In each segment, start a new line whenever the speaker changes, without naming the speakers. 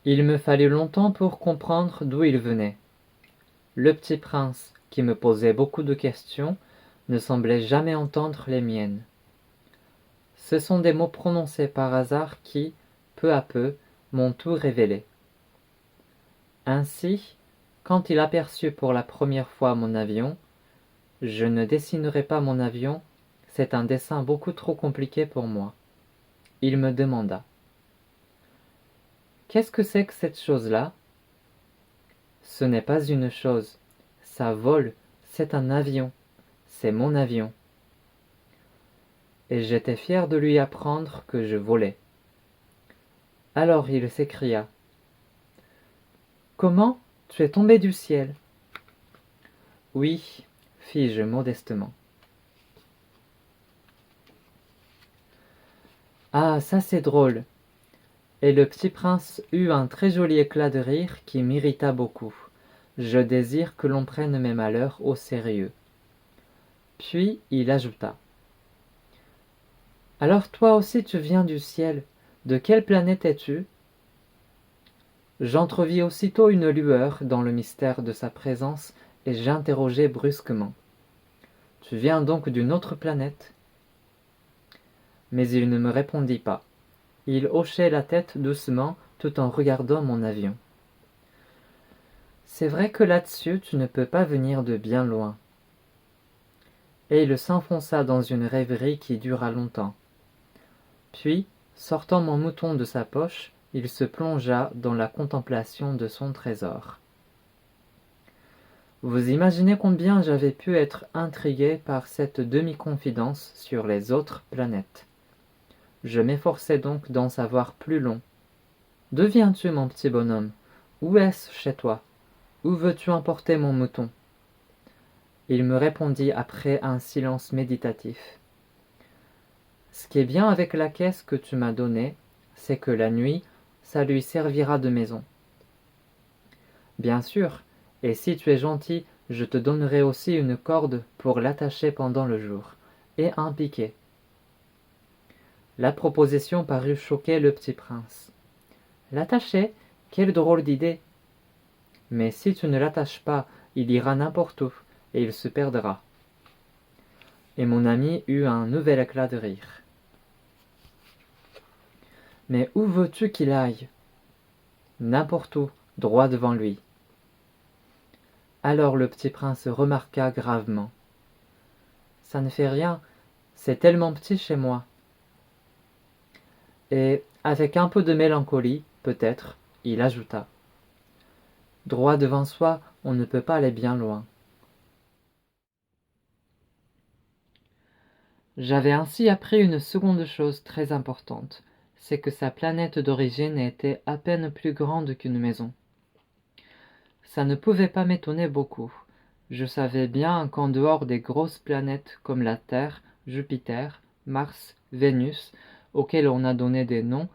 Il me fallut longtemps pour comprendre d'où il venait. Le petit prince, qui me posait beaucoup de questions, ne semblait jamais entendre les miennes. Ce sont des mots prononcés par hasard qui, peu à peu, m'ont tout révélé. Ainsi, quand il aperçut pour la première fois mon avion, je ne dessinerai pas mon avion, c'est un dessin beaucoup trop compliqué pour moi. Il me demanda: Qu'est-ce que c'est que cette chose-là? Ce n'est pas une chose, ça vole, c'est un avion, c'est mon avion. Et j'étais fier de lui apprendre que je volais. Alors il s'écria: Comment? Tu es tombé du ciel? Oui, fis-je modestement. Ah, ça c'est drôle. Et le petit prince eut un très joli éclat de rire qui m'irrita beaucoup. Je désire que l'on prenne mes malheurs au sérieux. Puis il ajouta: Alors toi aussi tu viens du ciel. De quelle planète es-tu? J'entrevis aussitôt une lueur dans le mystère de sa présence et j'interrogeai brusquement: Tu viens donc d'une autre planète? Mais il ne me répondit pas. Il hochait la tête doucement tout en regardant mon avion. C'est vrai que là-dessus tu ne peux pas venir de bien loin. Et il s'enfonça dans une rêverie qui dura longtemps. Puis, sortant mon mouton de sa poche, il se plongea dans la contemplation de son trésor. Vous imaginez combien j'avais pu être intrigué par cette demi-confidence sur les autres planètes. Je m'efforçai donc d'en savoir plus long. D'où viens-tu, mon petit bonhomme? Où est-ce chez toi? Où veux-tu emporter mon mouton? Il me répondit après un silence méditatif: Ce qui est bien avec la caisse que tu m'as donnée, c'est que la nuit, ça lui servira de maison. Bien sûr, et si tu es gentil, je te donnerai aussi une corde pour l'attacher pendant le jour, et un piquet. La proposition parut choquer le petit prince. L'attacher? Quelle drôle d'idée! Mais si tu ne l'attaches pas, il ira n'importe où, et il se perdra. Et mon ami eut un nouvel éclat de rire. Mais où veux-tu qu'il aille? N'importe où, droit devant lui. Alors le petit prince remarqua gravement: Ça ne fait rien, c'est tellement petit chez moi. Et, avec un peu de mélancolie, peut-être, il ajouta: Droit devant soi, on ne peut pas aller bien loin. J'avais ainsi appris une seconde chose très importante, c'est que sa planète d'origine était à peine plus grande qu'une maison. Ça ne pouvait pas m'étonner beaucoup. Je savais bien qu'en dehors des grosses planètes comme la Terre, Jupiter, Mars, Vénus, auxquelles on a donné des noms,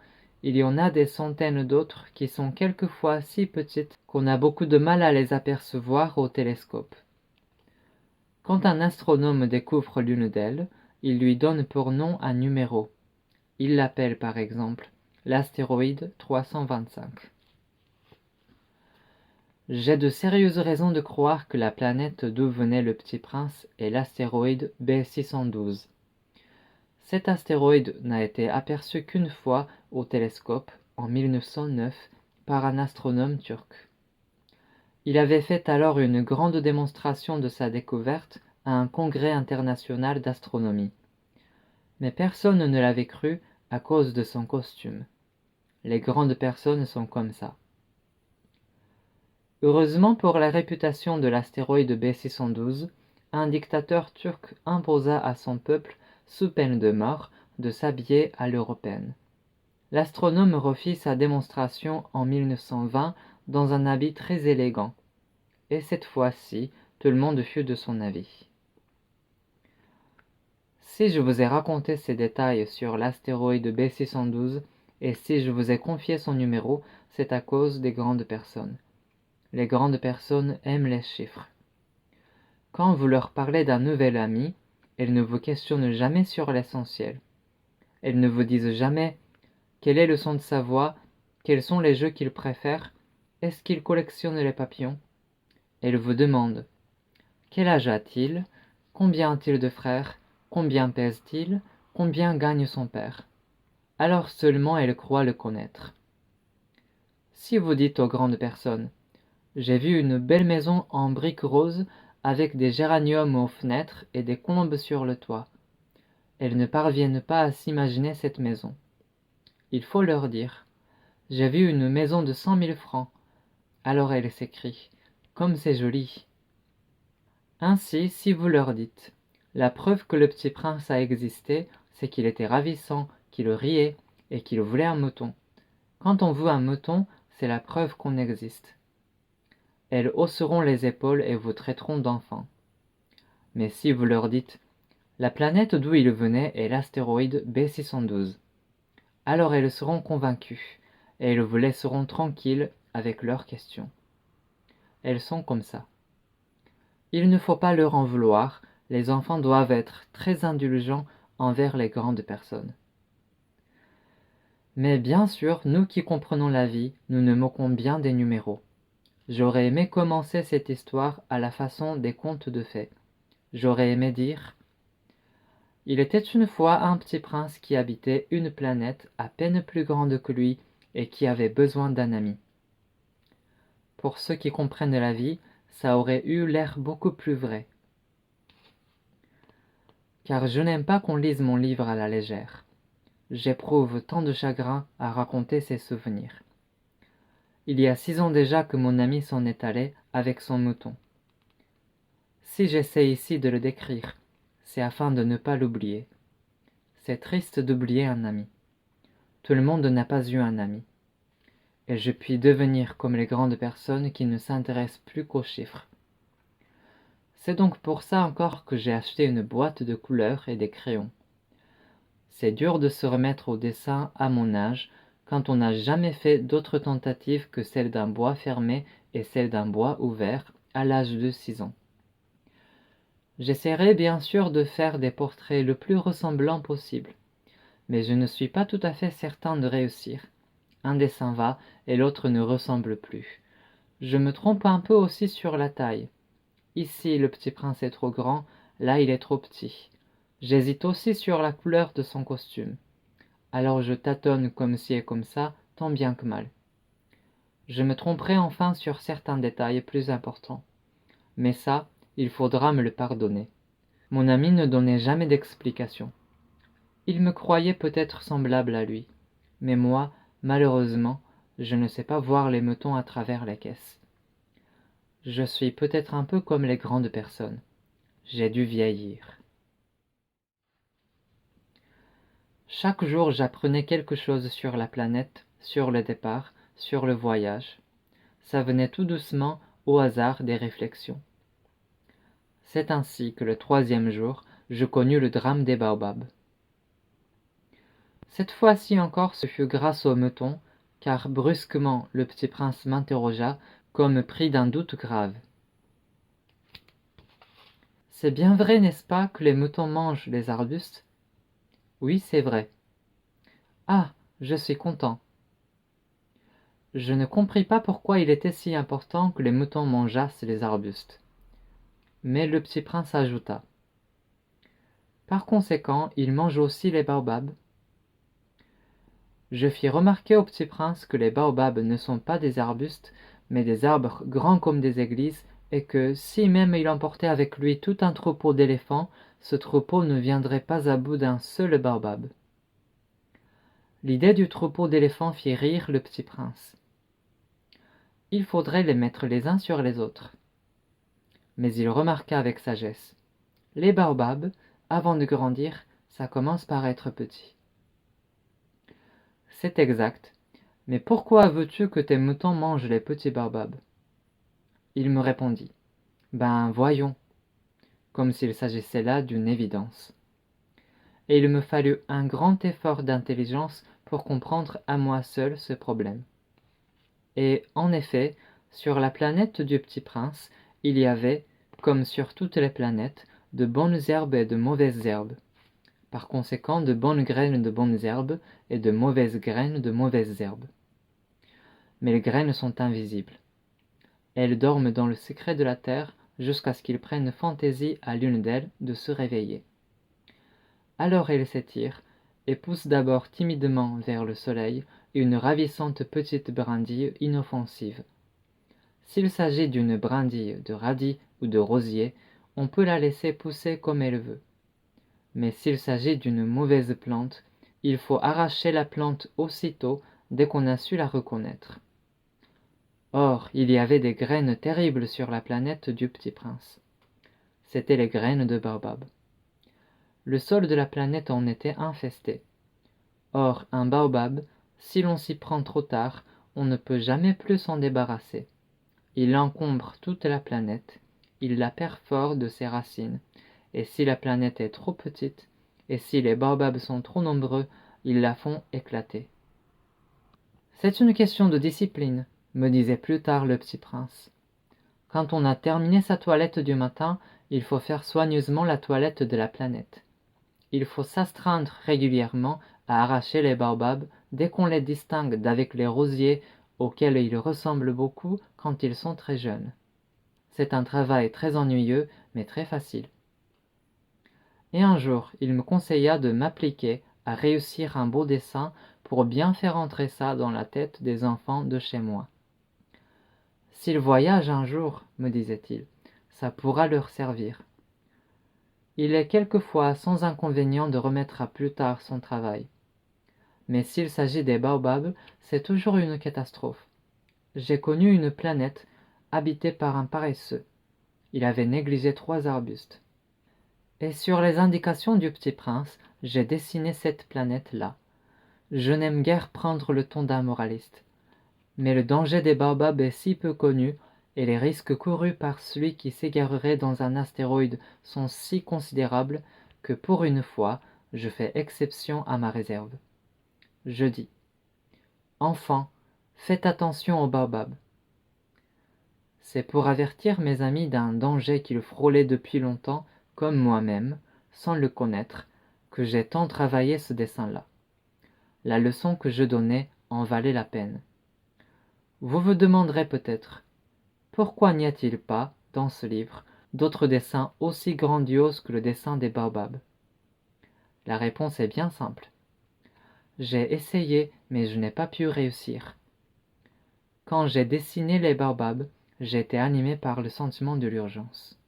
il y en a des centaines d'autres qui sont quelquefois si petites qu'on a beaucoup de mal à les apercevoir au télescope. Quand un astronome découvre l'une d'elles, il lui donne pour nom un numéro. Il l'appelle par exemple l'astéroïde 325. J'ai de sérieuses raisons de croire que la planète d'où venait le petit prince est l'astéroïde B612. Cet astéroïde n'a été aperçu qu'une fois au télescope en 1909 par un astronome turc. Il avait fait alors une grande démonstration de sa découverte à un congrès international d'astronomie. Mais personne ne l'avait cru à cause de son costume. Les grandes personnes sont comme ça. Heureusement pour la réputation de l'astéroïde B612, un dictateur turc imposa à son peuple, sous peine de mort, de s'habiller à l'européenne. L'astronome refit sa démonstration en 1920 dans un habit très élégant. Et cette fois-ci, tout le monde fut de son avis. Si je vous ai raconté ces détails sur l'astéroïde B612, et si je vous ai confié son numéro, c'est à cause des grandes personnes. Les grandes personnes aiment les chiffres. Quand vous leur parlez d'un nouvel ami, elles ne vous questionnent jamais sur l'essentiel. Elles ne vous disent jamais quel est le son de sa voix, Quels sont les jeux qu'il préfère? Est-ce qu'il collectionne les papillons? Elle vous demande: quel âge a-t-il? Combien a-t-il de frères? Combien pèse-t-il? Combien gagne son père? Alors seulement elle croit le connaître. Si vous dites aux grandes personnes: j'ai vu une belle maison en briques roses avec des géraniums aux fenêtres et des colombes sur le toit, elles ne parviennent pas à s'imaginer cette maison. Il faut leur dire: j'ai vu une maison de 100 000 francs. Alors elles s'écrient: comme c'est joli! Ainsi, si vous leur dites: la preuve que le petit prince a existé, c'est qu'il était ravissant, qu'il riait et qu'il voulait un mouton. Quand on veut un mouton, c'est la preuve qu'on existe. Elles hausseront les épaules et vous traiteront d'enfant. Mais si vous leur dites: la planète d'où il venait est l'astéroïde B612, alors elles seront convaincues et elles vous laisseront tranquille avec leurs questions. Elles sont comme ça. Il ne faut pas leur en vouloir, les enfants doivent être très indulgents envers les grandes personnes. Mais bien sûr, nous qui comprenons la vie, nous nous moquons bien des numéros. J'aurais aimé commencer cette histoire à la façon des contes de fées. J'aurais aimé dire: il était une fois un petit prince qui habitait une planète à peine plus grande que lui et qui avait besoin d'un ami. Pour ceux qui comprennent la vie, ça aurait eu l'air beaucoup plus vrai. Car je n'aime pas qu'on lise mon livre à la légère. J'éprouve tant de chagrin à raconter ces souvenirs. Il y a 6 ans déjà que mon ami s'en est allé avec son mouton. Si j'essaie ici de le décrire, c'est afin de ne pas l'oublier. C'est triste d'oublier un ami. Tout le monde n'a pas eu un ami. Et je puis devenir comme les grandes personnes qui ne s'intéressent plus qu'aux chiffres. C'est donc pour ça encore que j'ai acheté une boîte de couleurs et des crayons. C'est dur de se remettre au dessin à mon âge, quand on n'a jamais fait d'autres tentatives que celle d'un bois fermé et celle d'un bois ouvert à l'âge de 6 ans. J'essaierai bien sûr de faire des portraits le plus ressemblants possible, mais je ne suis pas tout à fait certain de réussir. Un dessin va et l'autre ne ressemble plus. Je me trompe un peu aussi sur la taille. Ici, le petit prince est trop grand, là il est trop petit. J'hésite aussi sur la couleur de son costume. Alors je tâtonne comme ci et comme ça, tant bien que mal. Je me tromperai enfin sur certains détails plus importants. Mais ça, il faudra me le pardonner. Mon ami ne donnait jamais d'explication. Il me croyait peut-être semblable à lui. Mais moi, malheureusement, je ne sais pas voir les moutons à travers les caisses. Je suis peut-être un peu comme les grandes personnes. J'ai dû vieillir. Chaque jour, j'apprenais quelque chose sur la planète, sur le départ, sur le voyage. Ça venait tout doucement, au hasard des réflexions. C'est ainsi que le 3e jour, je connus le drame des baobabs. Cette fois-ci encore, ce fut grâce aux moutons, car brusquement le petit prince m'interrogea, comme pris d'un doute grave. C'est bien vrai, n'est-ce pas, que les moutons mangent les arbustes? Oui, c'est vrai. Ah, je suis content. Je ne compris pas pourquoi il était si important que les moutons mangeassent les arbustes. Mais le petit prince ajouta: par conséquent, ils mangent aussi les baobabs. Je fis remarquer au petit prince que les baobabs ne sont pas des arbustes, mais des arbres grands comme des églises, et que, si même il emportait avec lui tout un troupeau d'éléphants, ce troupeau ne viendrait pas à bout d'un seul baobab. L'idée du troupeau d'éléphants fit rire le petit prince. Il faudrait les mettre les uns sur les autres. Mais il remarqua avec sagesse: les baobabs, avant de grandir, ça commence par être petit. C'est exact, mais pourquoi veux-tu que tes moutons mangent les petits baobabs? Il me répondit: ben voyons, comme s'il s'agissait là d'une évidence. Et il me fallut un grand effort d'intelligence pour comprendre à moi seul ce problème. Et en effet, sur la planète du petit prince, il y avait, comme sur toutes les planètes, de bonnes herbes et de mauvaises herbes. Par conséquent, de bonnes graines de bonnes herbes et de mauvaises graines de mauvaises herbes. mais les graines sont invisibles. Elles dorment dans le secret de la terre jusqu'à ce qu'il prenne fantaisie à l'une d'elles de se réveiller. Alors elles s'étirent et poussent d'abord timidement vers le soleil une ravissante petite brindille inoffensive. S'il s'agit d'une brindille de radis ou de rosier, on peut la laisser pousser comme elle veut. Mais s'il s'agit d'une mauvaise plante, il faut arracher la plante aussitôt dès qu'on a su la reconnaître. Or, il y avait des graines terribles sur la planète du Petit Prince. C'étaient les graines de baobab. Le sol de la planète en était infesté. Or, un baobab, si l'on s'y prend trop tard, on ne peut jamais plus s'en débarrasser. Il encombre toute la planète, il la perfore de ses racines, et si la planète est trop petite, et si les baobabs sont trop nombreux, ils la font éclater. C'est une question de discipline, me disait plus tard le Petit Prince. Quand on a terminé sa toilette du matin, il faut faire soigneusement la toilette de la planète. Il faut s'astreindre régulièrement à arracher les baobabs dès qu'on les distingue d'avec les rosiers auxquels ils ressemblent beaucoup quand ils sont très jeunes. C'est un travail très ennuyeux, mais très facile. Et un jour, il me conseilla de m'appliquer à réussir un beau dessin pour bien faire entrer ça dans la tête des enfants de chez moi. S'ils voyagent un jour, me disait-il, ça pourra leur servir. Il est quelquefois sans inconvénient de remettre à plus tard son travail. Mais s'il s'agit des baobabs, c'est toujours une catastrophe. J'ai connu une planète habitée par un paresseux. Il avait négligé 3 arbustes. Et sur les indications du Petit Prince, j'ai dessiné cette planète-là. Je n'aime guère prendre le ton d'un moraliste. Mais le danger des baobabs est si peu connu, et les risques courus par celui qui s'égarerait dans un astéroïde sont si considérables, que pour une fois, je fais exception à ma réserve. Je dis, enfants, faites attention aux baobabs. C'est pour avertir mes amis d'un danger qu'ils frôlaient depuis longtemps, comme moi-même, sans le connaître, que j'ai tant travaillé ce dessin-là. La leçon que je donnais en valait la peine. Vous vous demanderez peut-être, pourquoi n'y a-t-il pas, dans ce livre, d'autres dessins aussi grandioses que le dessin des baobabs? La réponse est bien simple. J'ai essayé, mais je n'ai pas pu réussir. Quand j'ai dessiné les baobabs, j'ai été animé par le sentiment de l'urgence.